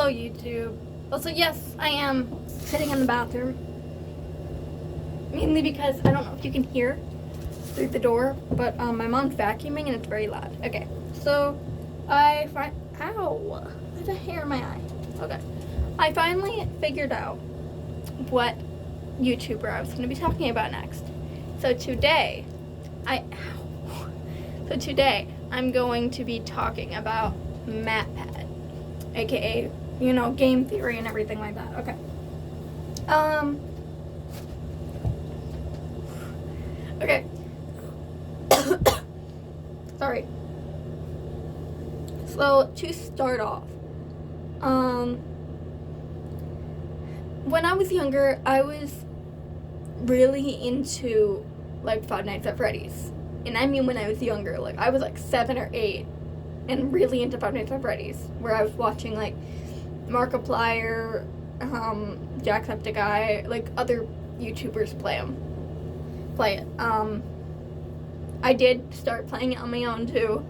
Hello, YouTube. Also, yes, I am sitting in the bathroom. Mainly because I don't know if you can hear through the door, but my mom's vacuuming and it's very loud. Okay, so ow, there's a hair in my eye. Okay, I finally figured out what YouTuber I was going to be talking about next. So today, I'm going to be talking about matpat, aka, game theory and everything like that. Okay. Okay. Sorry. So, to start off, when I was younger, I was really into, Five Nights at Freddy's. And I mean when I was younger, I was 7 or 8 and really into Five Nights at Freddy's, where I was watching, Markiplier, Jacksepticeye, other YouTubers play it. I did start playing it on my own, too.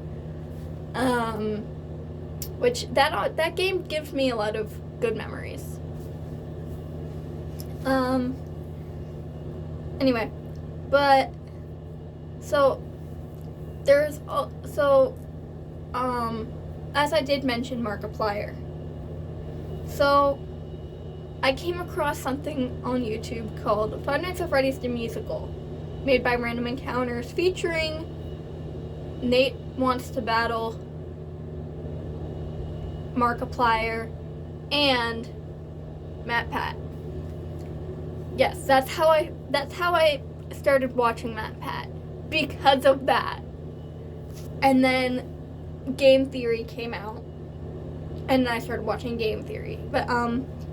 Which, that game gives me a lot of good memories. Anyway, but, as I did mention Markiplier. So, I came across something on YouTube called Five Nights at Freddy's the Musical, made by Random Encounters, featuring Nate Wants to Battle, Markiplier, and matpat. Yes, that's how I started watching matpat, because of that. And then Game Theory came out, and then I started watching Game Theory. But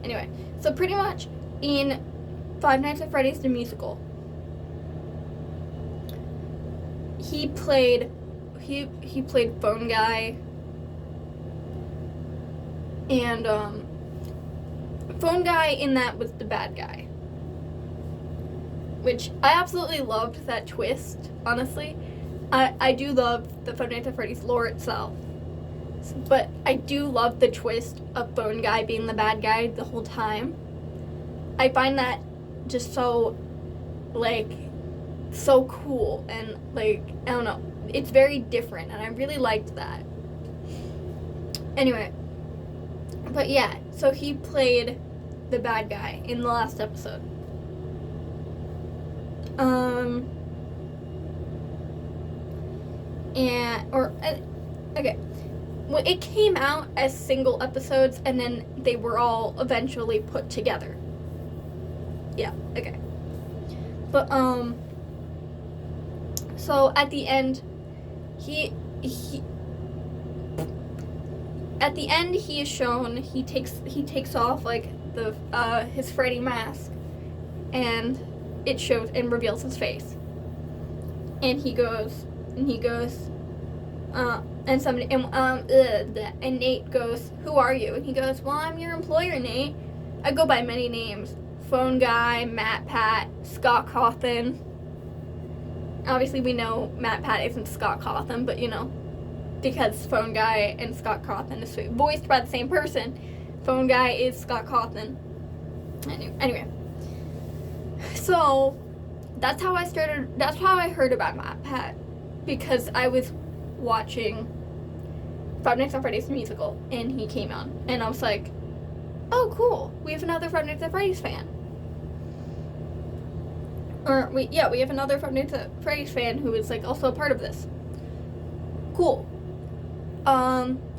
anyway, so pretty much in Five Nights at Freddy's the Musical, he played Phone Guy, and Phone Guy in that was the bad guy, which I absolutely loved that twist. Honestly, I do love the Five Nights at Freddy's lore itself, but I do love the twist of Phone Guy being the bad guy the whole time. I find that just so so cool, and I don't know, it's very different, and I really liked that. Anyway, but yeah, so he played the bad guy in the last episode. Okay. Well, it came out as single episodes, and then they were all eventually put together. Yeah, okay. But, so at the end, he is shown, he takes off, his Freddy mask, and it shows and reveals his face. And he goes, and Nate goes, "Who are you?" And he goes, "Well, I'm your employer, Nate. I go by many names. Phone Guy, matpat, Scott Cawthon." Obviously, we know matpat isn't Scott Cawthon, but because Phone Guy and Scott Cawthon is voiced by the same person, Phone Guy is Scott Cawthon. Anyway. So, that's how I heard about matpat, because I was watching Five Nights at Freddy's the Musical, and he came on, and I was like, oh, cool, we have another Five Nights at Freddy's fan. We have another Five Nights at Freddy's fan who is, also a part of this. Cool.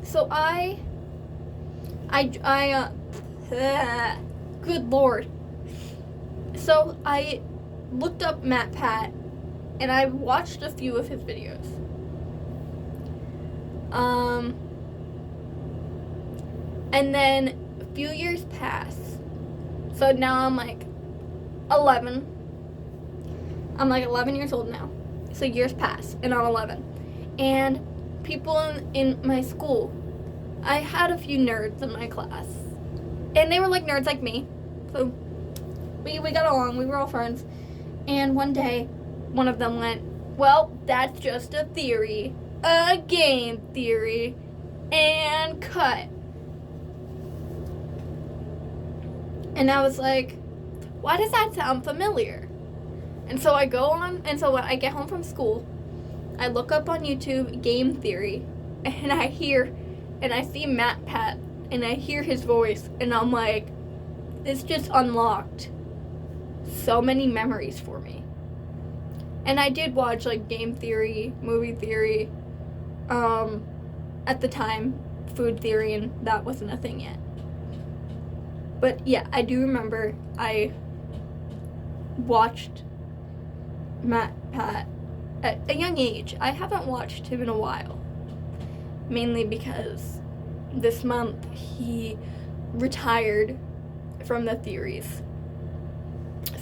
So good lord. So I looked up matpat, and I watched a few of his videos. And then a few years pass. So now I'm 11. I'm 11 years old now. So years pass, and I'm 11. And people in my school, I had a few nerds in my class. And they were nerds like me. So we got along, we were all friends. And one day, one of them went, "Well, that's just a theory. A game theory." And cut. And I was like, why does that sound familiar? And so I go on, and so when I get home from school, I look up on YouTube game theory, and I see matpat, and I hear his voice, and I'm like, this just unlocked so many memories for me. And I did watch like game theory, movie theory, at the time, food theory, and that wasn't a thing yet. But yeah, I do remember I watched matpat at a young age. I haven't watched him in a while, mainly because this month he retired from the theories.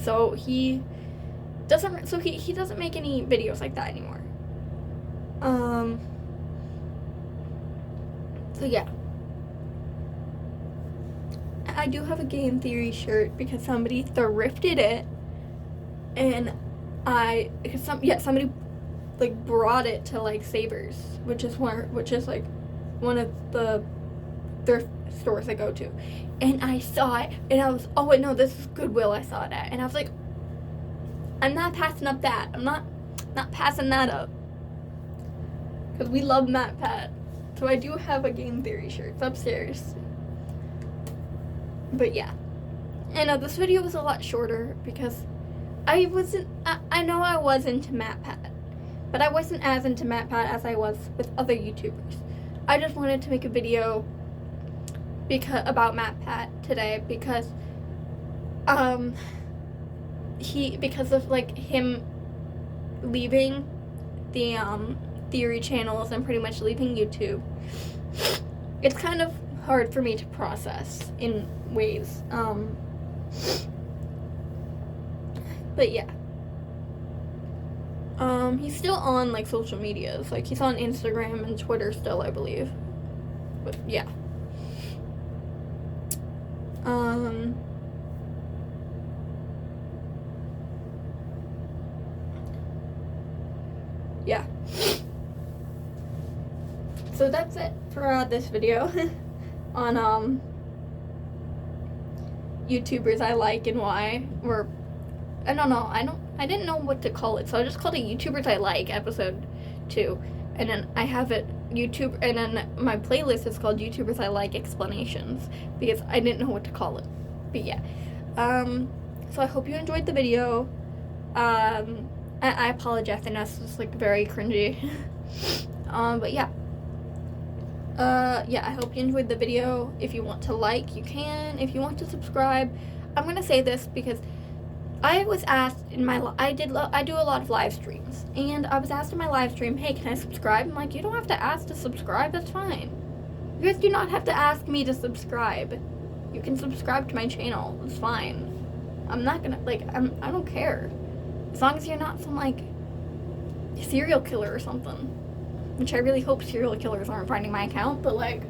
So he doesn't make any videos like that anymore. So yeah. I do have a game theory shirt because somebody thrifted it, and somebody like brought it to like Savers, which is like one of the thrift stores I go to, and I saw it, and I was, oh wait, no, this is Goodwill I saw it at, and I was like, I'm not passing up that. I'm not passing that up, because we love matpat. So I do have a game theory shirt. It's upstairs. But yeah. And this video was a lot shorter because I know I was into matpat, but I wasn't as into matpat as I was with other YouTubers. I just wanted to make a video about matpat today because because of like him leaving the theory channels and pretty much leaving YouTube. It's kind of hard for me to process in ways. But yeah. He's still on like social medias. Like he's on Instagram and Twitter still, I believe. But yeah. Yeah. So that's it for this video on YouTubers I like and why, or I don't know, I didn't know what to call it, so I just called it YouTubers I Like episode 2, and then I have it YouTube, and then my playlist is called YouTubers I Like Explanations because I didn't know what to call it. But yeah, so I hope you enjoyed the video. I apologize, and that's just like very cringy. But yeah. Yeah, I hope you enjoyed the video. If you want to like, you can. If you want to subscribe, I'm gonna say this because I was asked in my I do a lot of live streams, and I was asked in my live stream, hey, can I subscribe? I'm like, you don't have to ask to subscribe. That's fine. You guys do not have to ask me to subscribe. You can subscribe to my channel. It's fine. I'm not gonna I don't care, as long as you're not some like serial killer or something. Which I really hope serial killers aren't finding my account, but like,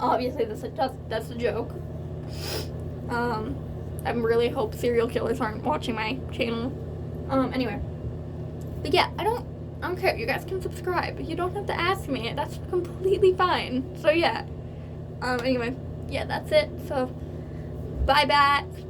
obviously that's a joke. I really hope serial killers aren't watching my channel. Anyway, but yeah, I don't care. You guys can subscribe. You don't have to ask me. That's completely fine. So yeah. Anyway, yeah, that's it. So, bye, bats.